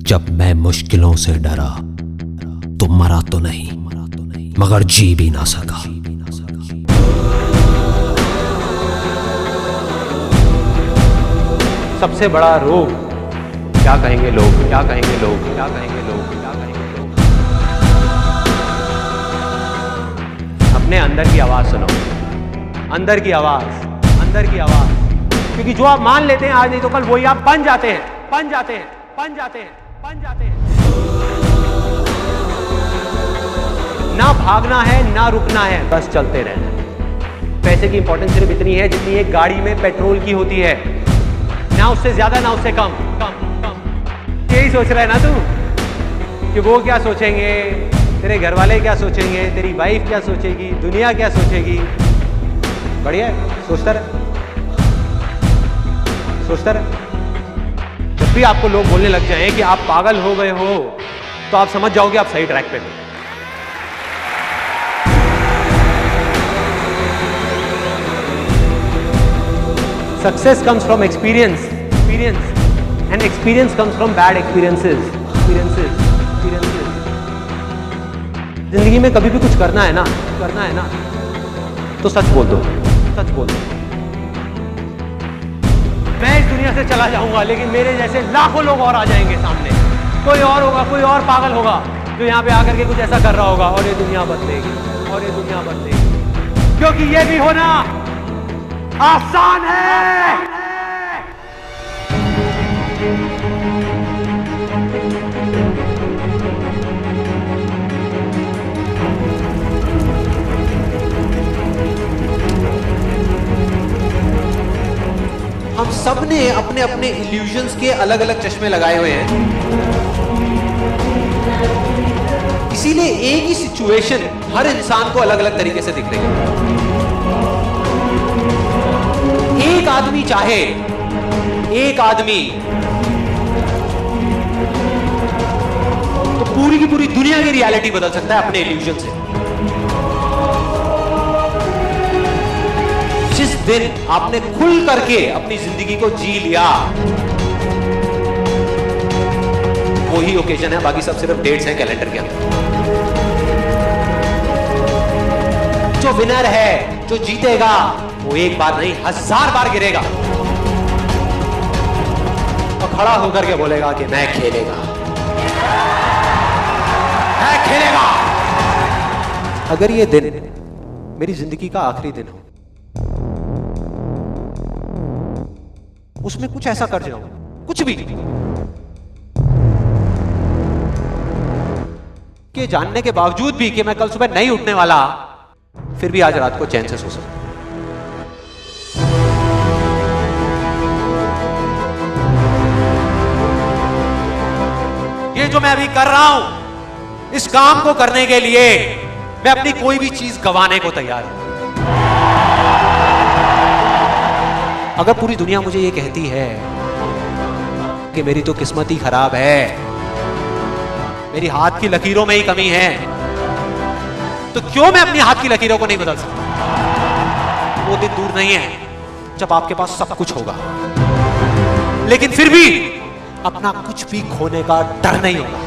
जब मैं मुश्किलों से डरा तो मरा तो नहीं मगर जी भी ना सका। सबसे बड़ा रोग क्या कहेंगे लोग, क्या कहेंगे लोग, क्या कहेंगे लोग, क्या कहेंगे लोग। अपने अंदर की आवाज सुनो, अंदर की आवाज, अंदर की आवाज। क्योंकि जो आप मान लेते हैं आज नहीं तो कल वही आप बन जाते हैं, बन जाते हैं, बन जाते हैं, बन जाते हैं। ना भागना है ना रुकना है, बस चलते रहना है। पैसे की इंपॉर्टेंस सिर्फ इतनी है जितनी एक गाड़ी में पेट्रोल की होती है, ना उससे ज्यादा ना उससे कम। यही सोच रहा है ना तू कि वो क्या सोचेंगे, तेरे घर वाले क्या सोचेंगे, तेरी वाइफ क्या सोचेगी, दुनिया क्या सोचेगी। बढ़िया है, सोचता रहे, सोचता रहे। जब भी आपको लोग बोलने लग जाएं कि आप पागल हो गए हो तो आप समझ जाओगे आप सही ट्रैक पे हो। Success comes from experience, and experience comes from bad experiences. जिंदगी में कभी भी कुछ करना है ना, तो सच बोल दो, सच बोल दो। मैं इस दुनिया से चला जाऊंगा लेकिन मेरे जैसे लाखों लोग और आ जाएंगे सामने। कोई और होगा, कोई और पागल होगा जो यहाँ पे आकर के कुछ ऐसा कर रहा होगा और ये दुनिया बदलेगी, और ये दुनिया बदलेगी। क्योंकि ये भी होना आसान है। हम सब ने अपने अपने इल्यूजन्स के अलग अलग चश्मे लगाए हुए हैं, इसीलिए एक ही सिचुएशन हर इंसान को अलग अलग तरीके से दिख रही है। एक आदमी चाहे, एक आदमी तो पूरी की पूरी दुनिया की रियलिटी बदल सकता है अपने इल्यूजन से। जिस दिन आपने खुल करके अपनी जिंदगी को जी लिया वही ओकेजन है, बाकी सब सिर्फ डेट्स हैं कैलेंडर के अंदर। जो विनर है, जो जीतेगा, वो एक बार नहीं 1000 बार गिरेगा और खड़ा होकर के बोलेगा कि मैं खेलेगा, मैं खेलेगा। अगर ये दिन मेरी जिंदगी का आखिरी दिन हो, उसमें कुछ ऐसा कर जाऊं, कुछ भी, कि जानने के बावजूद भी कि मैं कल सुबह नहीं उठने वाला, फिर भी आज रात को चैन से सो सकूं। ये जो मैं अभी कर रहा हूं, इस काम को करने के लिए मैं अपनी कोई भी चीज गंवाने को तैयार हूं। अगर पूरी दुनिया मुझे ये कहती है कि मेरी तो किस्मत ही खराब है, मेरी हाथ की लकीरों में ही कमी है, तो क्यों मैं अपनी हाथ की लकीरों को नहीं बदल सकता? वो दिन दूर नहीं है जब आपके पास सब कुछ होगा, लेकिन फिर भी अपना कुछ भी खोने का डर नहीं होगा।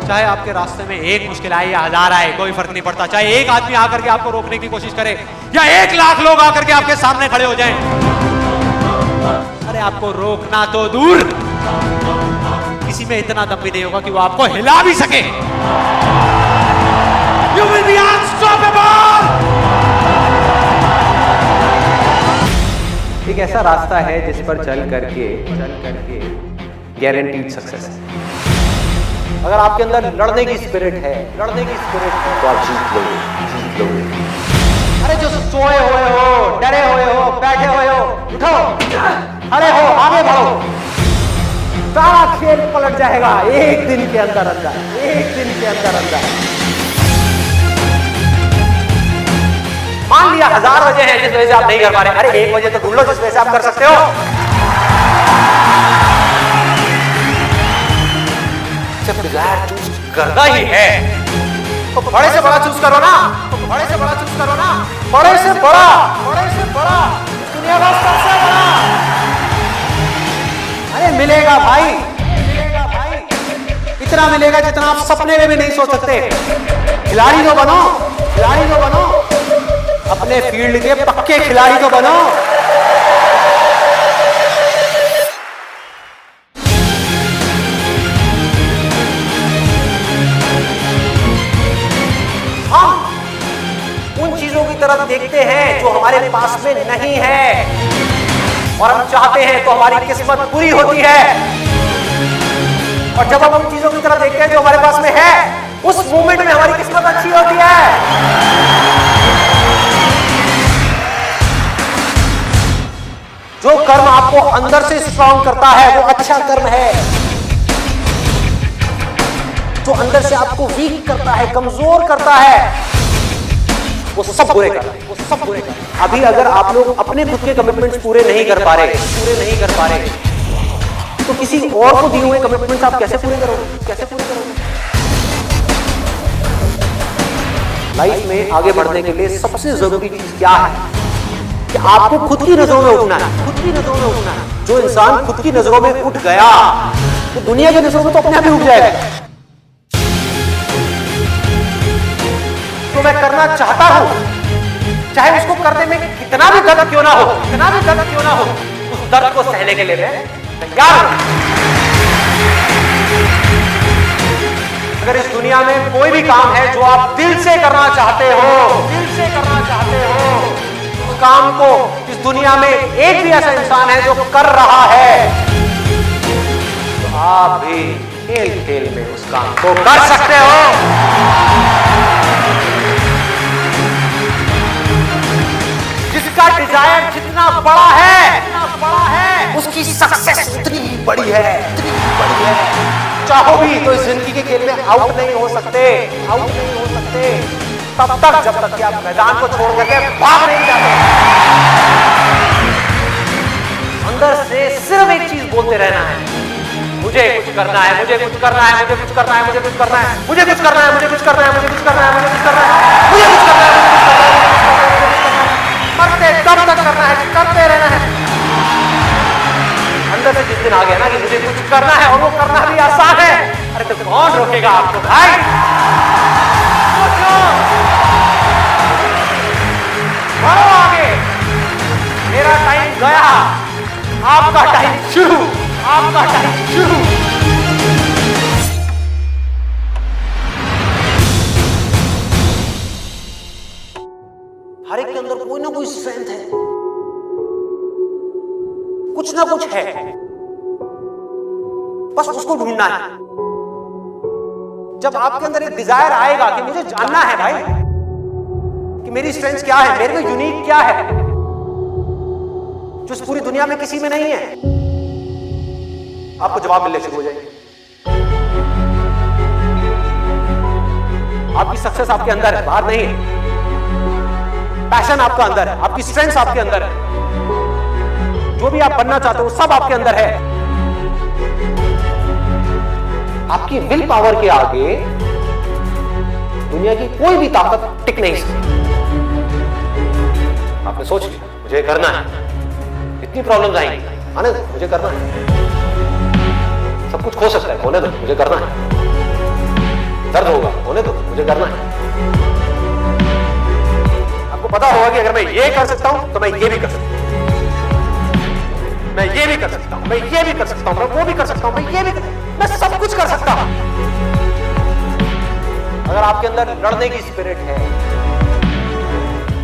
चाहे आपके रास्ते में एक मुश्किल आए या 1000 आए, कोई फर्क नहीं पड़ता। चाहे एक आदमी आकर के आपको रोकने की कोशिश करे या 1 लाख लोग आकर के आपके सामने खड़े हो जाएं, अरे आपको रोकना तो दूर, किसी में इतना दम भी नहीं होगा कि वो आपको हिला भी सके। You will be unstoppable! एक ऐसा रास्ता है जिस पर चल करके गारंटीड सक्सेस है। अगर आपके अंदर लड़ने की स्पिरिट है, तो आप जीत लोगे। अरे जो सोए हुए हो, डरे हुए हो, बैठे हुए हो, उठो, खड़े हो, आगे बढ़ो। सारा खेल पलट जाएगा एक दिन के अंदर अंदर, एक दिन के अंदर अंदर। मान लिया 1000 वजह है जिस वजह से आप नहीं कर पा रहे, अरे एक वजह तो ढूंढ लो जिस वजह से आप कर सकते हो। जब डिजायर चूज करना ही है तो बड़े से बड़ा चूज करो ना, बड़े से बड़ा चूज करो ना, बड़े से बड़ा, दुनिया का सबसे बड़ा। मिलेगा भाई, इतना मिलेगा जितना आप सपने में भी नहीं सोच सकते। खिलाड़ी तो बनो, खिलाड़ी तो बनो, अपने फील्ड के पक्के खिलाड़ी तो बनो। हम उन चीजों की तरफ देखते हैं जो हमारे पास में नहीं है, और हम चाहते हैं तो हमारी किस्मत पूरी होती है। और जब हम उन चीजों की तरफ देखते हैं जो हमारे पास में है, उस मोमेंट में हमारी किस्मत अच्छी होती है। जो कर्म आपको अंदर से स्ट्रांग करता है वो अच्छा कर्म है। जो अंदर से आपको वीक करता है, कमजोर करता है, वो सब बुरे कर रहे हैं, वो सब बुरे कर रहे हैं। अभी अगर आप लोग अपने खुद के कमिटमेंट्स पूरे नहीं कर पा रहे, तो किसी और को दिए हुए कमिटमेंट्स आप कैसे पूरे करोगे? लाइफ में आगे बढ़ने के लिए सबसे जरूरी चीज क्या है कि आपको खुद की नजरों में उठना है। जो इंसान खुद की नजरों में उठ गया तो दुनिया की नजरों में तो अपने आप ही उठ जाएगा। तो मैं करना चाहता हूं, चाहे उसको करने में कितना भी दर्द क्यों ना हो, उस दर्द को सहने के लिए मैं तैयार हूं। अगर इस दुनिया में कोई भी काम है जो आप दिल से करना चाहते हो, उस काम को इस दुनिया में एक भी ऐसा इंसान है जो कर रहा है, तो आप भी खेल में उस काम को कर सकते हो। जिसका डिजायर जितना बड़ा है, उसकी सक्सेस उतनी ही बड़ी है। चाहो भी तो इस जिंदगी के खेल में आउट नहीं हो सकते, तब तक जब तक कि आप मैदान को छोड़ करके भाग नहीं जाते। अंदर से सिर्फ एक चीज बोलते रहना है, मुझे कुछ करना है। मरते दम तक करना है, करते रहना है। अंदर से जिस दिन आ गया ना कि मुझे कुछ करना है और वो करना भी आसान है, अरे तो कौन रोकेगा आपको भाई? बढ़ो आगे, मेरा टाइम गया, आपका टाइम शुरू। हर एक के अंदर कोई ना कोई स्ट्रेंथ है, कुछ ना कुछ है, बस उसको ढूंढना है। जब आपके अंदर एक डिजायर आएगा कि मुझे जानना है भाई कि मेरी स्ट्रेंथ क्या है, मेरे में यूनिक क्या है जो इस पूरी दुनिया में किसी में नहीं है, आपको जवाब मिलने शुरू हो जाएंगे। आपकी सक्सेस आपके अंदर है, बाहर नहीं है। पैशन आपका अंदर है, आपकी स्ट्रेंथ आपके अंदर है, जो भी आप बनना चाहते हो सब आपके अंदर है। आपकी विल पावर के आगे दुनिया की कोई भी ताकत टिक नहीं सकती। आपने सोच लिया मुझे करना है, इतनी प्रॉब्लम्स आएंगी, आने दो, मुझे करना है। सब कुछ खो सकता है, होने दो, मुझे करना है। दर्द होगा, होने दो, मुझे करना है। आपको पता होगा कि अगर मैं ये कर सकता हूं तो मैं ये भी कर सकता हूं, मैं ये भी कर सकता हूं, मैं ये भी कर सकता हूं, मैं वो भी कर सकता हूं, मैं ये भी मैं सब कुछ कर सकता हूं। अगर आपके अंदर लड़ने की स्पिरिट है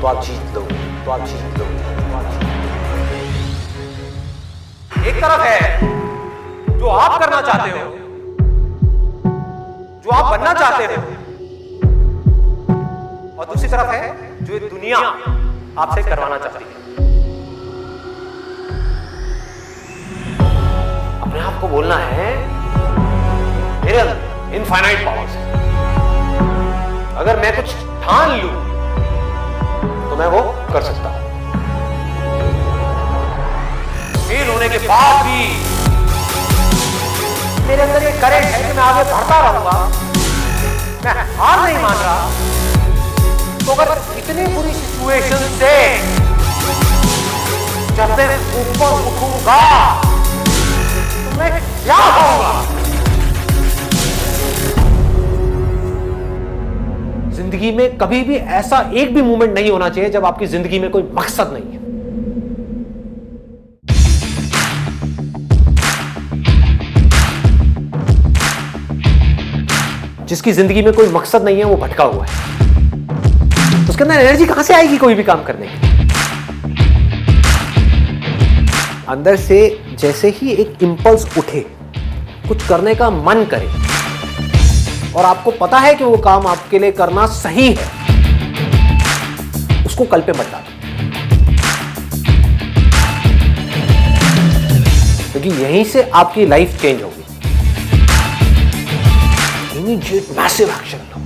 तो आप जीत लोगे, एक तरफ है जो आप करना चाहते हो, जो आप बनना चाहते हो, और दूसरी तरफ है जो ये दुनिया आपसे करवाना चाहती है। अपने आप को बोलना है मेरे अंदर इनफाइनाइट पावर्स है, अगर मैं कुछ ठान लूं तो मैं वो कर सकता हूं। फेल होने के बाद भी मेरे अंदर ये करेज है कि मैं आगे बढ़ता रहूंगा, मैं हार नहीं मान रहा। तो अगर इतनी बुरी सिचुएशन से जब मैं ऊपर उठूंगा तो इसमें क्या होगा? जिंदगी में कभी भी ऐसा एक भी मोमेंट नहीं होना चाहिए जब आपकी जिंदगी में कोई मकसद नहीं है। जिसकी जिंदगी में कोई मकसद नहीं है वो भटका हुआ है। उसके अंदर एनर्जी कहां से आएगी कोई भी काम करने की? अंदर से जैसे ही एक इंपल्स उठे, कुछ करने का मन करे और आपको पता है कि वो काम आपके लिए करना सही है, उसको कल पे मत डालो, क्योंकि यहीं से आपकी लाइफ चेंज होगी। इमीडिएट मैसिव एक्शन लो।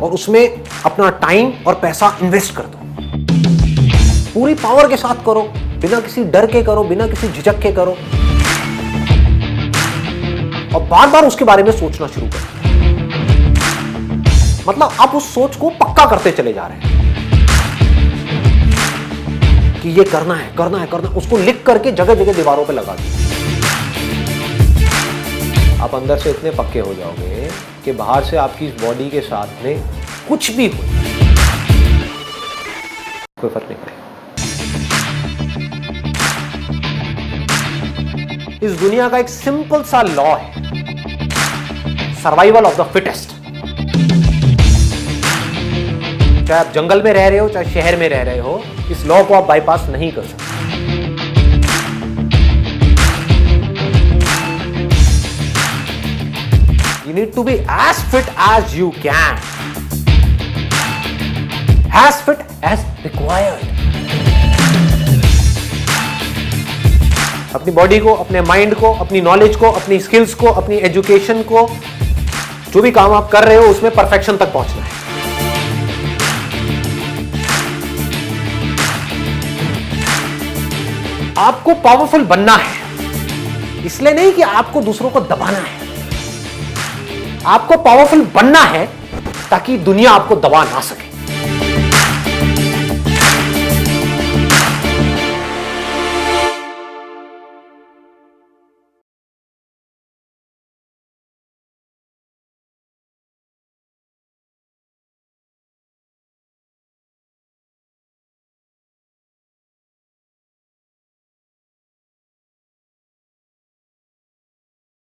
और उसमें अपना टाइम और पैसा इन्वेस्ट कर दो, पूरी पावर के साथ करो, बिना किसी डर के करो, बिना किसी झिझक के करो, और बार बार उसके बारे में सोचना शुरू करो। मतलब आप उस सोच को पक्का करते चले जा रहे हैं कि ये करना है, करना है, करना है। उसको लिख करके जगह जगह दीवारों पे लगा दो। आप अंदर से इतने पक्के हो जाओगे कि बाहर से आपकी इस बॉडी के साथ में कुछ भी हो, कोई फर्क नहीं पड़ेगा। इस दुनिया का एक सिंपल सा लॉ है, सर्वाइवल ऑफ द फिटेस्ट। चाहे आप जंगल में रह रहे हो, चाहे शहर में रह रहे हो, इस लॉ को आप बाईपास नहीं कर सकते। You need to be as fit as you can, as fit as required. अपनी बॉडी को, अपने माइंड को, अपनी नॉलेज को, अपनी स्किल्स को, अपनी एजुकेशन को, जो भी काम आप कर रहे हो उसमें परफेक्शन तक पहुंचना है। आपको पावरफुल बनना है, इसलिए नहीं कि आपको दूसरों को दबाना है। आपको पावरफुल बनना है ताकि दुनिया आपको दबा ना सके।